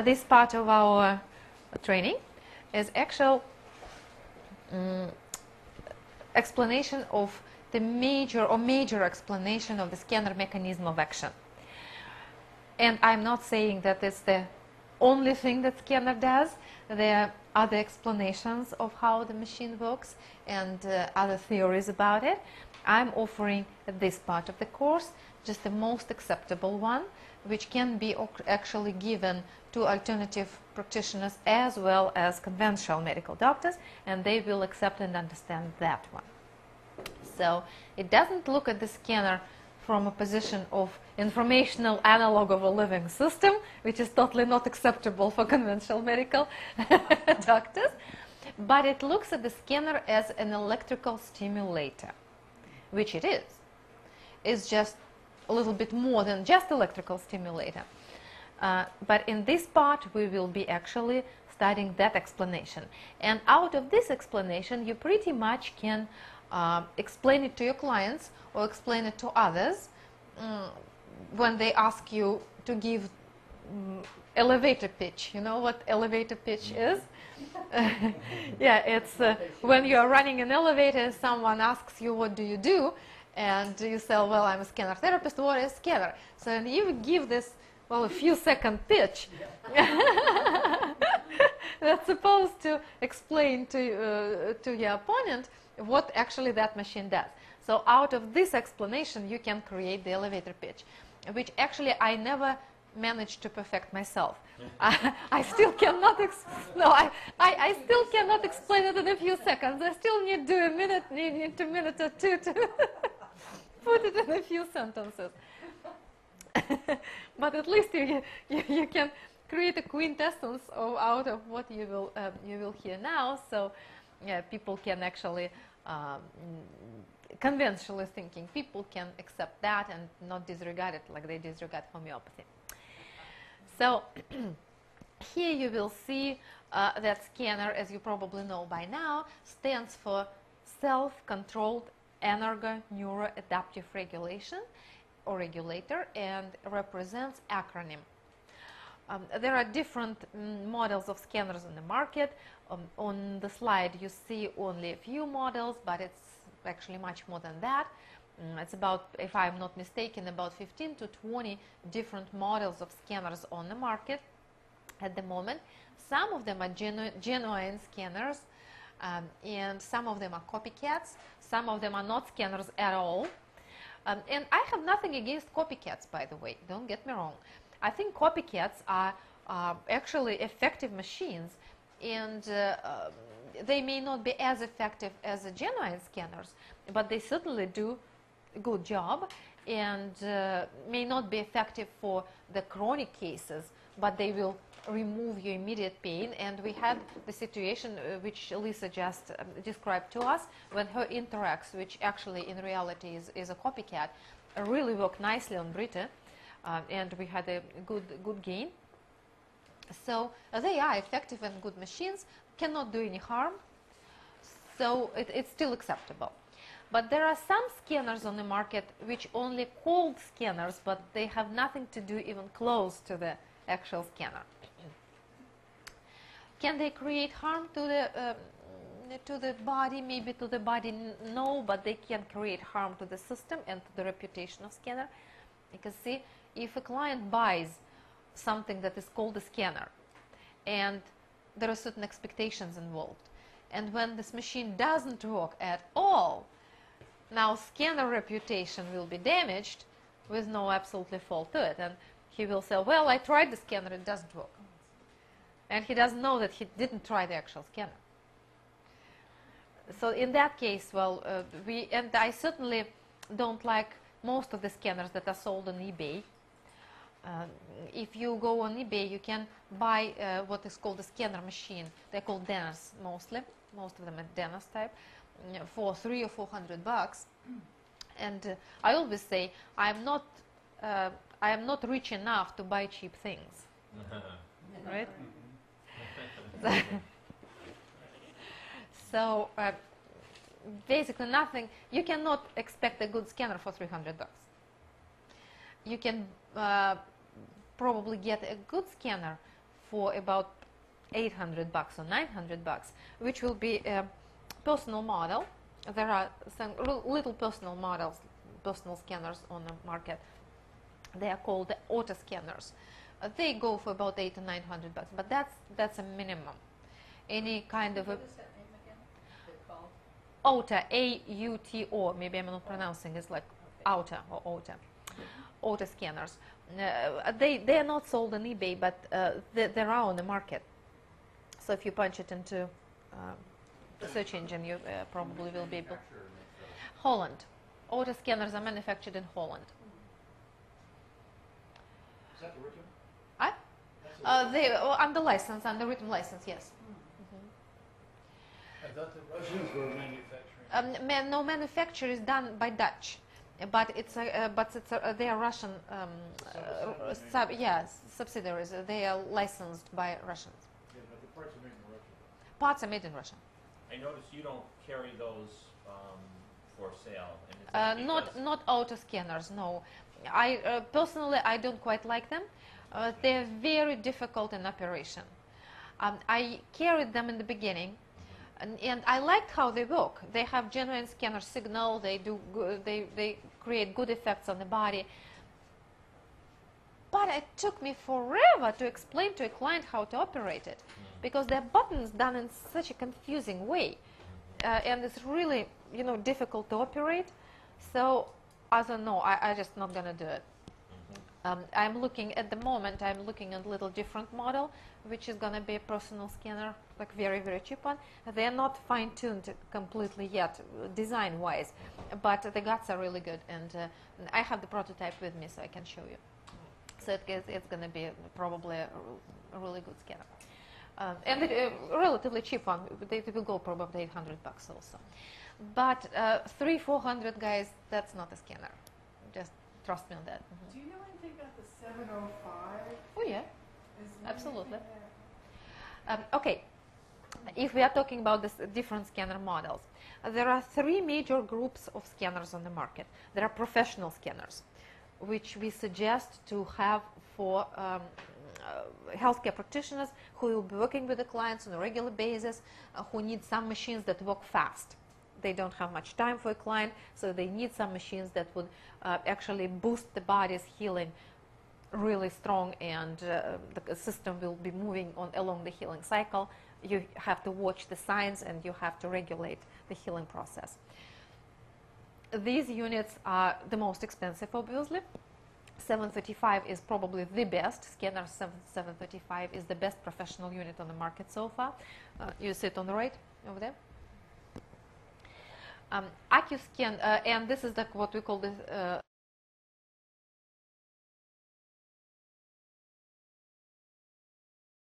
this part of our training is actual explanation of the major explanation of the scanner mechanism of action. And I'm not saying that it's the only thing that scanner does. There are other explanations of how the machine works and other theories about it. I'm offering this part of the course, just the most acceptable one, which can be actually given to alternative practitioners as well as conventional medical doctors, and they will accept and understand that one. So it doesn't look at the scanner from a position of informational analog of a living system, which is totally not acceptable for conventional medical doctors, but it looks at the scanner as an electrical stimulator, which it is. It's just a little bit more than just electrical stimulator. But in this part, we will be actually studying that explanation. And out of this explanation, you pretty much can explain it to your clients or explain it to others when they ask you to give elevator pitch. You know what elevator pitch is? Yeah, it's when you are running an elevator, someone asks you, what do you do? And you say, well, I'm a scanner therapist. What is scanner? So you give this, well, a few second pitch that's supposed to explain to your opponent what actually that machine does. So out of this explanation, you can create the elevator pitch, which actually I never managed to perfect myself. I still cannot I still cannot explain it in a few seconds. I still need to do a minute or two to put it in a few sentences. But at least you can create a quintessence out of what you will hear now. So yeah, people can actually conventionally thinking people can accept that and not disregard it like they disregard homeopathy. So here you will see that scanner, as you probably know by now, stands for self-controlled energo-neuroadaptive regulation or regulator, and represents acronym. There are different models of scanners on the market. On the slide you see only a few models, but it's actually much more than that. It's about, if I'm not mistaken, about 15 to 20 different models of scanners on the market at the moment. Some of them are genuine scanners, and some of them are copycats. Some of them are not scanners at all. And I have nothing against copycats, by the way, don't get me wrong. I think copycats are actually effective machines, and they may not be as effective as the genuine scanners, but they certainly do a good job, and may not be effective for the chronic cases, but they will remove your immediate pain. And we had the situation which Lisa just described to us when her Interax, which actually in reality is a copycat, really worked nicely on Britta, and we had a good gain. So they are effective and good machines, cannot do any harm, so it's still acceptable. But there are some scanners on the market which only called scanners, but they have nothing to do even close to the actual scanner. Can they create harm to the body? Maybe to the body, no, but they can create harm to the system and to the reputation of scanner. Because see, if a client buys something that is called a scanner, and there are certain expectations involved, and when this machine doesn't work at all, now scanner reputation will be damaged with no absolutely fault to it, and he will say, well, I tried the scanner, it doesn't work. And he doesn't know that he didn't try the actual scanner. So in that case, well, and I certainly don't like most of the scanners that are sold on eBay. If you go on eBay, you can buy what is called a scanner machine. They're called Dennis mostly. Most of them are Dennis type, for $300 or $400. And I always say I am not rich enough to buy cheap things, right? So basically nothing. You cannot expect a good scanner for $300. You can probably get a good scanner for about $800 or $900, which will be a personal model. There are some little personal models, personal scanners on the market. They are called the auto scanners. They go for about $800 to $900, but that's a minimum. Any kind of a What is that name again? They're called? auto, A-U-T-O. Maybe I'm not pronouncing it like auto or auto. Auto scanners. They are not sold on eBay, but they're on the market. So if you punch it into the search engine, you probably will be able. Holland. Auto scanners are manufactured in Holland. Is that the written? They under license, under written license, yes. I thought the Russians were manufacturing. No, manufacture is done by Dutch, but they are Russian subsidiaries. They are licensed by Russians. Yeah, but the parts are made in Russia. Parts are made in Russia. I noticed you don't carry those for sale. And Not auto scanners. No, I personally I don't quite like them. They're very difficult in operation. I carried them in the beginning, and I liked how they work. They have genuine scanner signal. They create good effects on the body. But it took me forever to explain to a client how to operate it, because there are buttons done in such a confusing way, and it's really difficult to operate. So I don't know. I'm just not gonna do it. I'm looking at the moment. I'm looking at a little different model, which is gonna be a personal scanner, like very very cheap one. They're not fine-tuned completely yet, design-wise, but the guts are really good, and I have the prototype with me, so I can show you. So it's going to be probably a really good scanner. And a relatively cheap one. They will go probably $800 also. But 300-400, guys, that's not a scanner. Just trust me on that. Do you know anything about the 705? Oh, yeah. Is there Absolutely. anything there? Okay. If we are talking about the different scanner models, there are three major groups of scanners on the market. There are professional scanners, which we suggest to have for healthcare practitioners who will be working with the clients on a regular basis, who need some machines that work fast. They don't have much time for a client, so they need some machines that would actually boost the body's healing really strong, and the system will be moving along the healing cycle. You have to watch the signs, and you have to regulate the healing process. These units are the most expensive, obviously. 735 is probably the best. Scanner 735 is the best professional unit on the market so far. You see it on the right over there. Acuscen, and this is what we call the